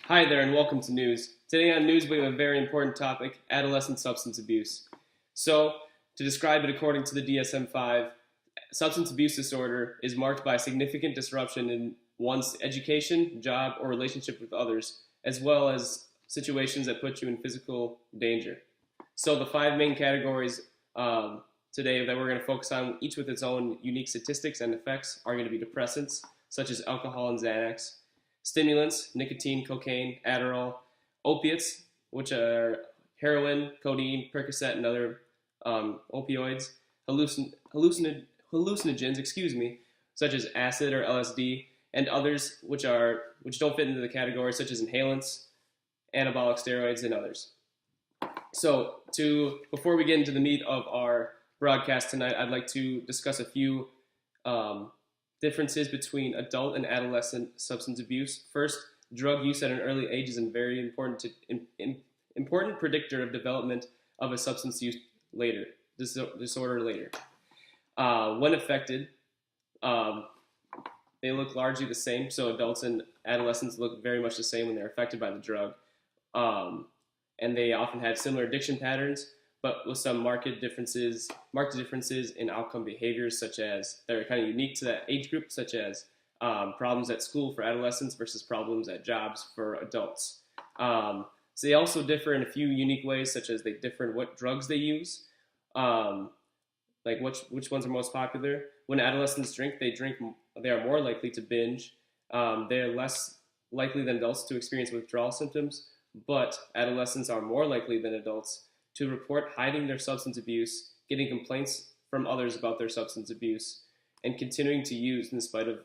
Hi there and welcome to News. Today on News we have a very important topic, adolescent substance abuse. So, to describe it according to the DSM-5, substance abuse disorder is marked by significant disruption in one's education, job, or relationship with others, as well as situations that put you in physical danger. So the five main categories today that we're going to focus on, each with its own unique statistics and effects, are going to be depressants, such as alcohol and Xanax, stimulants, nicotine, cocaine, Adderall, opiates, which are heroin, codeine, Percocet, and other opioids, hallucinogens, such as acid or LSD, and others which don't fit into the category, such as inhalants, anabolic steroids, and others. So, before we get into the meat of our broadcast tonight, I'd like to discuss a few differences between adult and adolescent substance abuse. First, drug use at an early age is a very important predictor of development of a substance use disorder later. When affected, they look largely the same. So adults and adolescents look very much the same when they're affected by the drug, and they often have similar addiction patterns, but with some marked differences in outcome behaviors, such as that are kind of unique to that age group, such as problems at school for adolescents versus problems at jobs for adults. So they also differ in a few unique ways, such as they differ in what drugs they use, like which ones are most popular. When adolescents drink, they are more likely to binge. They are less likely than adults to experience withdrawal symptoms, but adolescents are more likely than adults to report hiding their substance abuse, getting complaints from others about their substance abuse, and continuing to use in spite of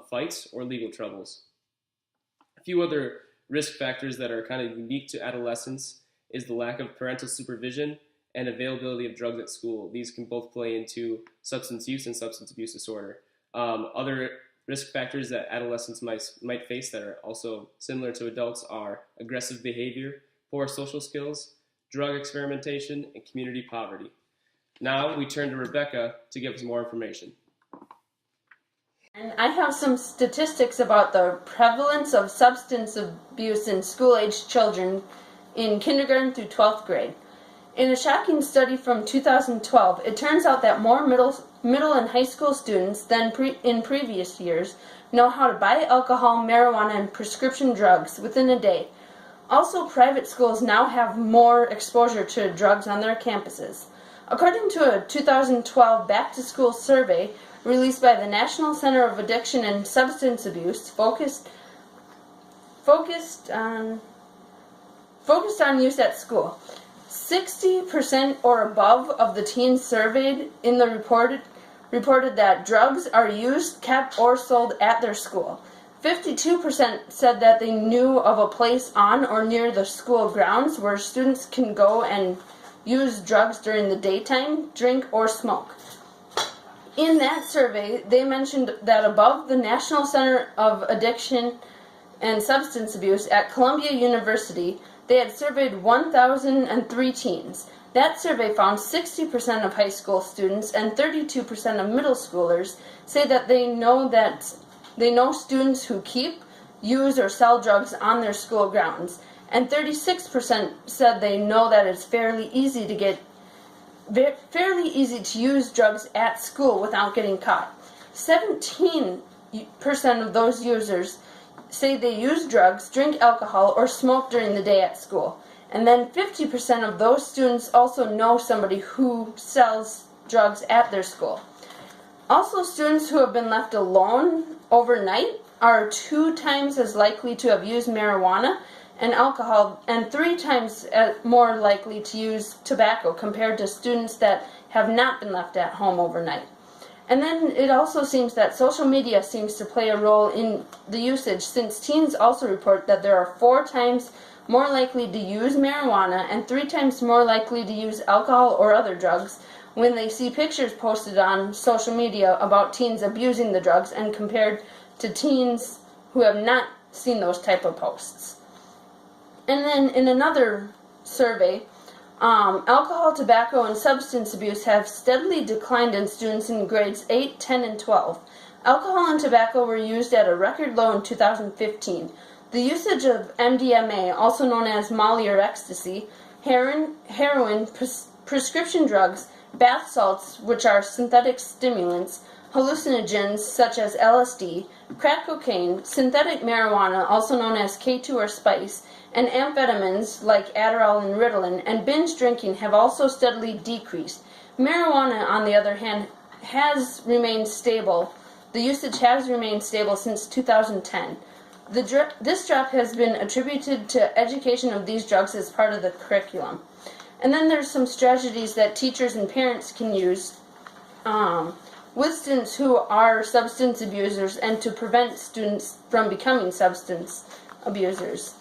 fights or legal troubles. A few other risk factors that are kind of unique to adolescence is the lack of parental supervision and availability of drugs at school. These can both play into substance use and substance abuse disorder. Other risk factors that adolescents might face that are also similar to adults are aggressive behavior, poor social skills, drug experimentation, and community poverty. Now we turn to Rebecca to give us more information. And I have some statistics about the prevalence of substance abuse in school-aged children in kindergarten through 12th grade. In a shocking study from 2012, it turns out that more middle and high school students than in previous years know how to buy alcohol, marijuana, and prescription drugs within a day. Also, private schools now have more exposure to drugs on their campuses. According to a 2012 back-to-school survey released by the National Center of Addiction and Substance Abuse, focused on use at school, 60% or above of the teens surveyed in the reported that drugs are used, kept, or sold at their school. 52% said that they knew of a place on or near the school grounds where students can go and use drugs during the daytime, drink, or smoke. In that survey, they mentioned that above the National Center of Addiction and Substance Abuse at Columbia University, they had surveyed 1,003 teens. That survey found 60% of high school students and 32% of middle schoolers say that they know students who keep, use, or sell drugs on their school grounds, and 36% said they know that it's fairly easy to use drugs at school without getting caught. 17% of those users say they use drugs, drink alcohol, or smoke during the day at school. And then 50% of those students also know somebody who sells drugs at their school. Also, students who have been left alone overnight are 2 times as likely to have used marijuana and alcohol and 3 times more likely to use tobacco compared to students that have not been left at home overnight. And then it also seems that social media seems to play a role in the usage, since teens also report that there are 4 times more likely to use marijuana and 3 times more likely to use alcohol or other drugs when they see pictures posted on social media about teens abusing the drugs and compared to teens who have not seen those type of posts. And then in another survey, alcohol, tobacco, and substance abuse have steadily declined in students in grades 8, 10, and 12. Alcohol and tobacco were used at a record low in 2015. The usage of MDMA, also known as Molly or ecstasy, heroin, prescription drugs, bath salts, which are synthetic stimulants, hallucinogens such as LSD, crack cocaine, synthetic marijuana, also known as K2 or spice, and amphetamines like Adderall and Ritalin, and binge drinking have also steadily decreased. Marijuana, on the other hand, has remained stable. The usage has remained stable since 2010. This drop has been attributed to education of these drugs as part of the curriculum. And then there's some strategies that teachers and parents can use with students who are substance abusers and to prevent students from becoming substance abusers.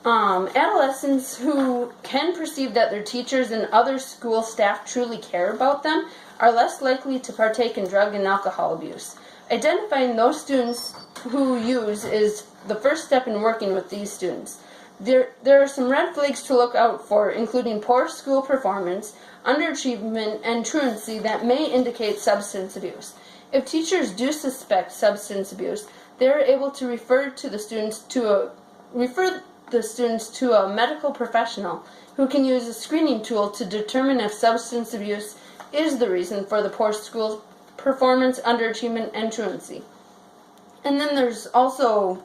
Adolescents who can perceive that their teachers and other school staff truly care about them are less likely to partake in drug and alcohol abuse. Identifying those students who use is the first step in working with these students. There are some red flags to look out for, including poor school performance, underachievement, and truancy that may indicate substance abuse. If teachers do suspect substance abuse, they are able to refer the students to a medical professional who can use a screening tool to determine if substance abuse is the reason for the poor school performance, underachievement, and truancy. And then there's also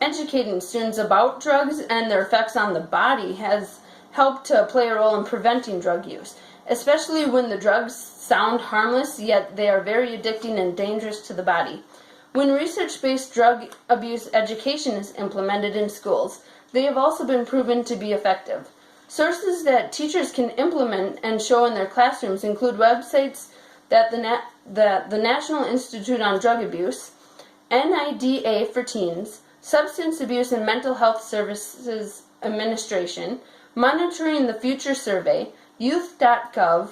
educating students about drugs and their effects on the body has helped to play a role in preventing drug use, especially when the drugs sound harmless, yet they are very addicting and dangerous to the body. When research-based drug abuse education is implemented in schools, they have also been proven to be effective. Sources that teachers can implement and show in their classrooms include websites that the National Institute on Drug Abuse, NIDA for Teens, Substance Abuse and Mental Health Services Administration, Monitoring the Future Survey, Youth.gov,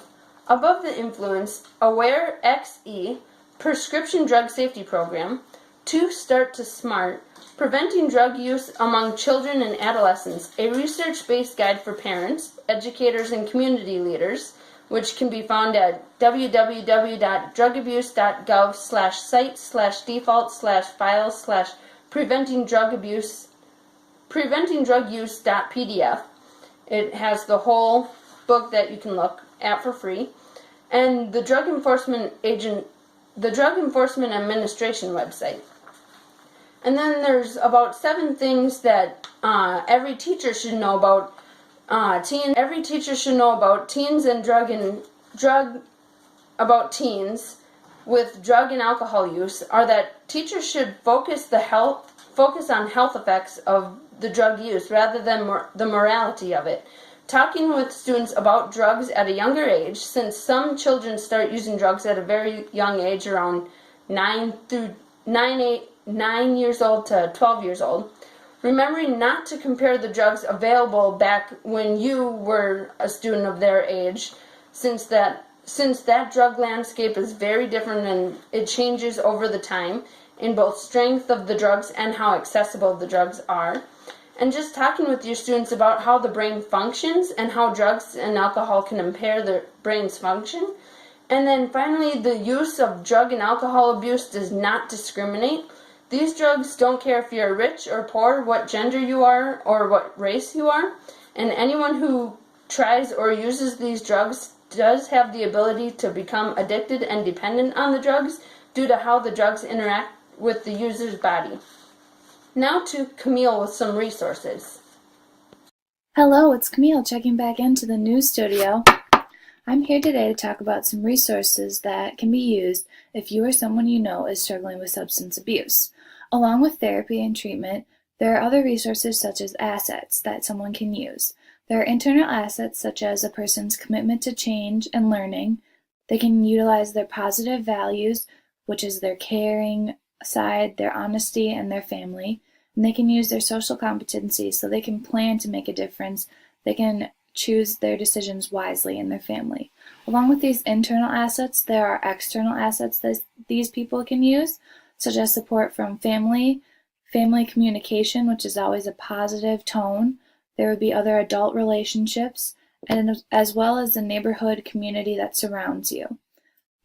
Above the Influence, AWARE-XE, Prescription Drug Safety Program, To Start to Smart, Preventing Drug Use Among Children and Adolescents, a research-based guide for parents, educators, and community leaders, which can be found at www.drugabuse.gov/site/default/preventingdruguse.pdf. It has the whole book that you can look at for free, and the Drug Enforcement Administration website. And then there's about 7 things that every teacher should know about teens. Every teacher should know about teens and teens with drug and alcohol use are that teachers should focus on health effects of the drug use rather than the morality of it. Talking with students about drugs at a younger age, since some children start using drugs at a very young age, around 9 years old to 12 years old. Remembering not to compare the drugs available back when you were a student of their age, since that drug landscape is very different and it changes over the time in both strength of the drugs and how accessible the drugs are. And just talking with your students about how the brain functions and how drugs and alcohol can impair their brain's function. And then finally, the use of drug and alcohol abuse does not discriminate. These drugs don't care if you're rich or poor, what gender you are, or what race you are. And anyone who tries or uses these drugs does have the ability to become addicted and dependent on the drugs due to how the drugs interact with the user's body. Now to Camille with some resources. Hello, it's Camille checking back into the news studio. I'm here today to talk about some resources that can be used if you or someone you know is struggling with substance abuse. Along with therapy and treatment, there are other resources such as assets that someone can use. There are internal assets such as a person's commitment to change and learning. They can utilize their positive values, which is their caring side, their honesty, and their family. And they can use their social competencies so they can plan to make a difference. They can choose their decisions wisely in their family. Along with these internal assets, there are external assets that these people can use, such as support from family communication, which is always a positive tone. There would be other adult relationships, and as well as the neighborhood community that surrounds you.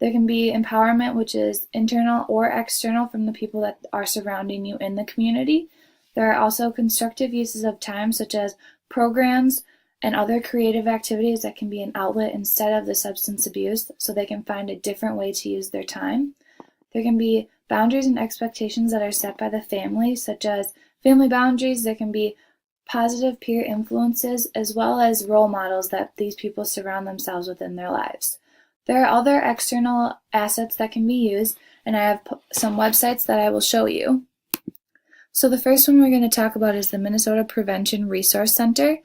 There can be empowerment, which is internal or external from the people that are surrounding you in the community. There are also constructive uses of time, such as programs and other creative activities that can be an outlet instead of the substance abuse, so they can find a different way to use their time. There can be boundaries and expectations that are set by the family, such as family boundaries. There can be positive peer influences, as well as role models that these people surround themselves with in their lives. There are other external assets that can be used, and I have some websites that I will show you. So the first one we're going to talk about is the Minnesota Prevention Resource Center,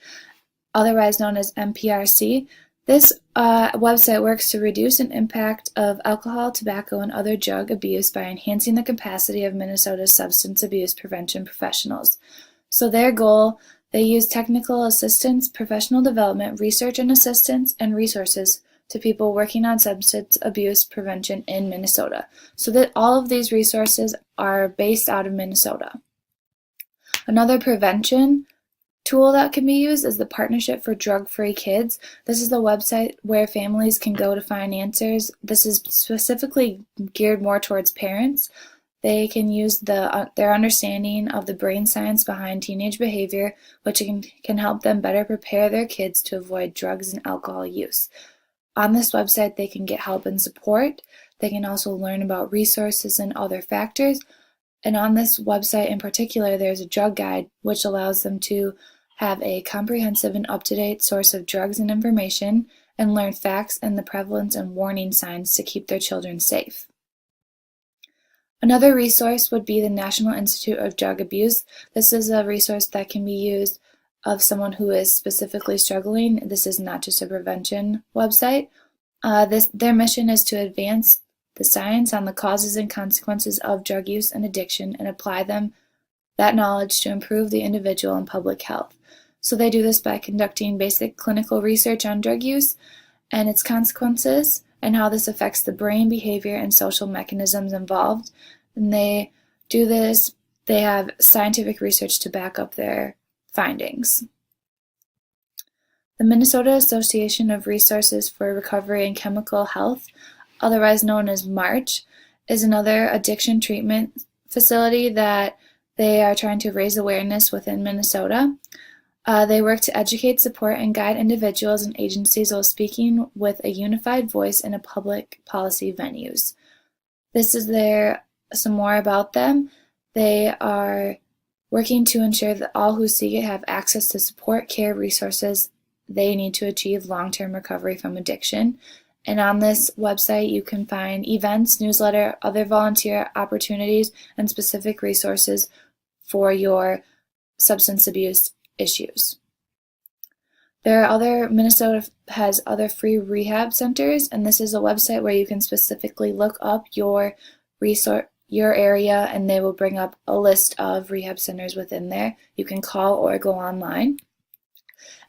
otherwise known as MPRC. This website works to reduce an impact of alcohol, tobacco, and other drug abuse by enhancing the capacity of Minnesota's substance abuse prevention professionals. So their goal, they use technical assistance, professional development, research and assistance, and resources to people working on substance abuse prevention in Minnesota. So that all of these resources are based out of Minnesota. Another prevention tool that can be used is the Partnership for Drug-Free Kids. This is the website where families can go to find answers. This is specifically geared more towards parents. They can use their understanding of the brain science behind teenage behavior, which can help them better prepare their kids to avoid drugs and alcohol use. On this website, they can get help and support. They can also learn about resources and other factors. And on this website in particular, there's a drug guide, which allows them to have a comprehensive and up-to-date source of drugs and information, and learn facts and the prevalence and warning signs to keep their children safe. Another resource would be the National Institute of Drug Abuse. This is a resource that can be used of someone who is specifically struggling. This is not just a prevention website. Their mission is to advance the science on the causes and consequences of drug use and addiction and apply that knowledge to improve the individual and public health. So they do this by conducting basic clinical research on drug use and its consequences and how this affects the brain, behavior, and social mechanisms involved. And they do this, they have scientific research to back up their findings. The Minnesota Association of Resources for Recovery and Chemical Health, otherwise known as MARCH, is another addiction treatment facility that they are trying to raise awareness within Minnesota. They work to educate, support, and guide individuals and agencies while speaking with a unified voice in a public policy venues. This is some more about them. They are working to ensure that all who seek it have access to support, care, resources they need to achieve long-term recovery from addiction. And on this website, you can find events, newsletter, other volunteer opportunities, and specific resources for your substance abuse issues. Minnesota has other free rehab centers, and this is a website where you can specifically look up your area, and they will bring up a list of rehab centers within there. You can call or go online.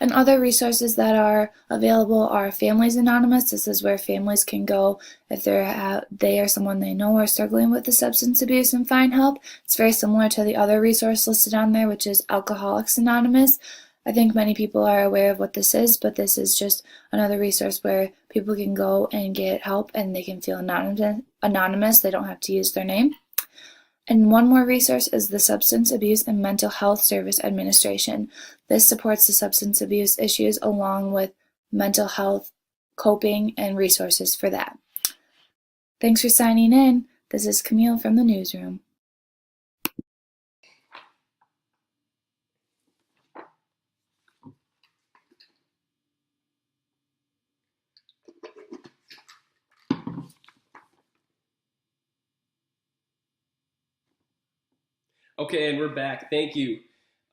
And other resources that are available are Families Anonymous. This is where families can go if they or someone they know are struggling with the substance abuse and find help. It's very similar to the other resource listed on there, which is Alcoholics Anonymous. I think many people are aware of what this is, but this is just another resource where people can go and get help and they can feel anonymous. They don't have to use their name. And one more resource is the Substance Abuse and Mental Health Service Administration. This supports the substance abuse issues along with mental health, coping, and resources for that. Thanks for signing in. This is Camille from the newsroom. Okay, and we're back. Thank you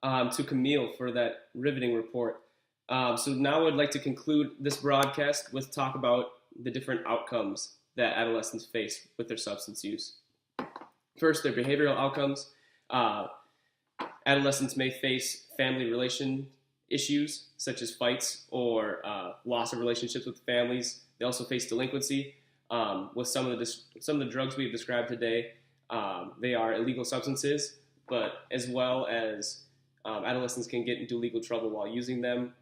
to Camille for that riveting report. So now I'd like to conclude this broadcast with talk about the different outcomes that adolescents face with their substance use. First, their behavioral outcomes. Adolescents may face family relation issues such as fights or loss of relationships with families. They also face delinquency. With some of the drugs we've described today, they are illegal substances, but as well as adolescents can get into legal trouble while using them,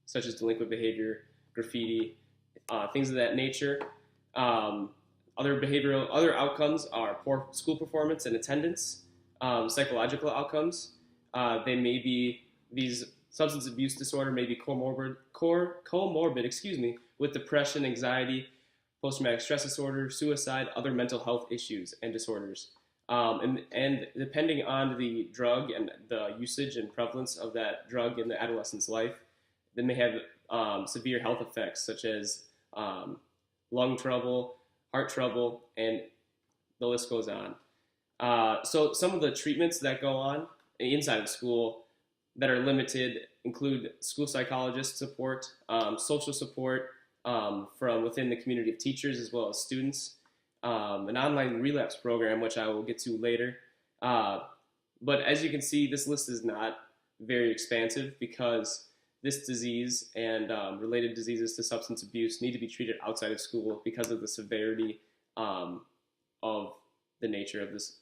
such as delinquent behavior, graffiti, things of that nature. Other outcomes are poor school performance and attendance, psychological outcomes. They may be these substance abuse disorder may be comorbid, with depression, anxiety, post-traumatic stress disorder, suicide, other mental health issues and disorders. And depending on the drug and the usage and prevalence of that drug in the adolescent's life, they may have severe health effects such as lung trouble, heart trouble, and the list goes on. So some of the treatments that go on inside of school that are limited include school psychologist support, social support from within the community of teachers as well as students, an online relapse program, which I will get to later. But as you can see, this list is not very expansive because this disease and related diseases to substance abuse need to be treated outside of school because of the severity of the nature of this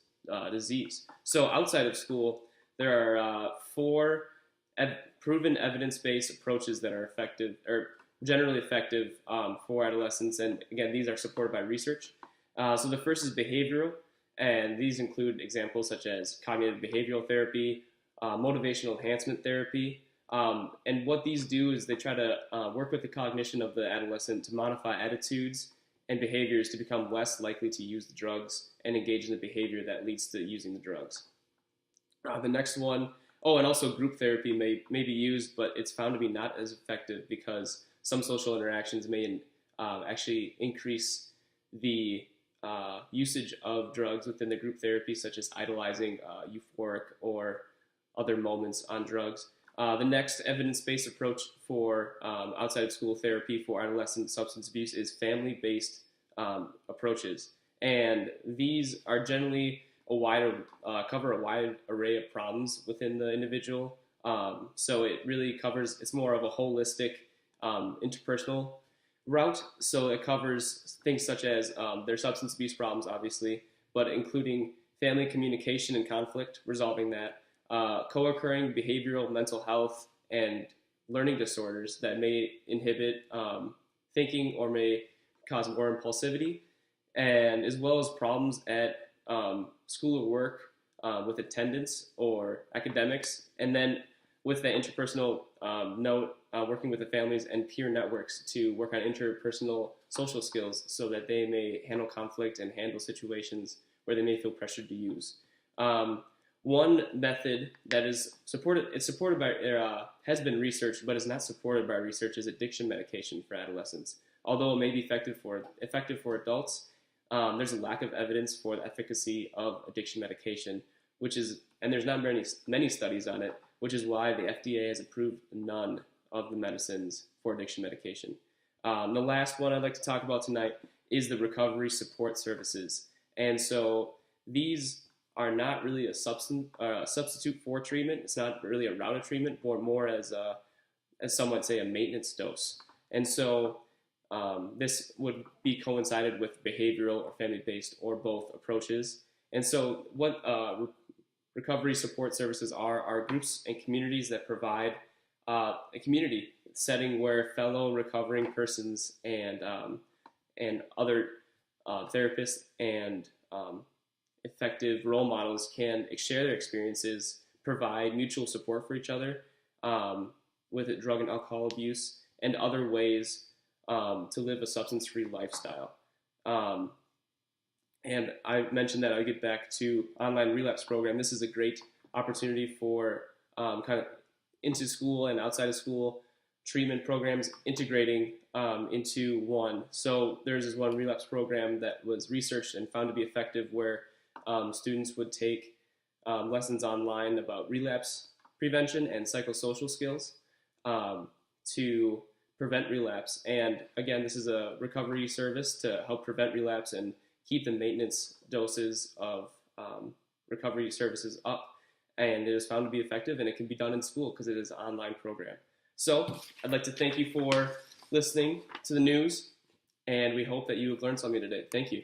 disease. So outside of school, there are four proven evidence-based approaches that are effective or generally effective for adolescents. And again, these are supported by research. So the first is behavioral, and these include examples such as cognitive behavioral therapy, motivational enhancement therapy. And what these do is they try to work with the cognition of the adolescent to modify attitudes and behaviors to become less likely to use the drugs and engage in the behavior that leads to using the drugs. The next one, and also group therapy may be used, but it's found to be not as effective because some social interactions may actually increase the usage of drugs within the group therapy, such as idolizing euphoric or other moments on drugs. The next evidence-based approach for outside of school therapy for adolescent substance abuse is family-based approaches. And these are generally cover a wide array of problems within the individual. So it really covers, it's more of a holistic interpersonal route. So it covers things such as their substance abuse problems, obviously, but including family communication and conflict, resolving that, co-occurring behavioral mental health and learning disorders that may inhibit thinking or may cause more impulsivity, and as well as problems at school or work with attendance or academics, and then with the interpersonal note, working with the families and peer networks to work on interpersonal social skills so that they may handle conflict and handle situations where they may feel pressured to use. One method that is supported by, has been researched but is not supported by research is addiction medication for adolescents. Although it may be effective for adults, there's a lack of evidence for the efficacy of addiction medication, and there's not many studies on it, which is why the FDA has approved none of the medicines for addiction medication. The last one I'd like to talk about tonight is the recovery support services. And so these are not really a substitute for treatment. It's not really a route of treatment, but more as some would say, a maintenance dose. And so this would be coincided with behavioral or family-based or both approaches. And so what recovery support services are groups and communities that provide a community setting where fellow recovering persons and other therapists and effective role models can share their experiences, provide mutual support for each other with drug and alcohol abuse and other ways to live a substance-free lifestyle. And I mentioned that I get back to online relapse program. This is a great opportunity for kind of into school and outside of school treatment programs integrating into one. So there's this one relapse program that was researched and found to be effective where students would take lessons online about relapse prevention and psychosocial skills to prevent relapse. And again, this is a recovery service to help prevent relapse and keep the maintenance doses of recovery services up. And it is found to be effective, and it can be done in school because it is an online program. So I'd like to thank you for listening to the news, and we hope that you have learned something today. Thank you.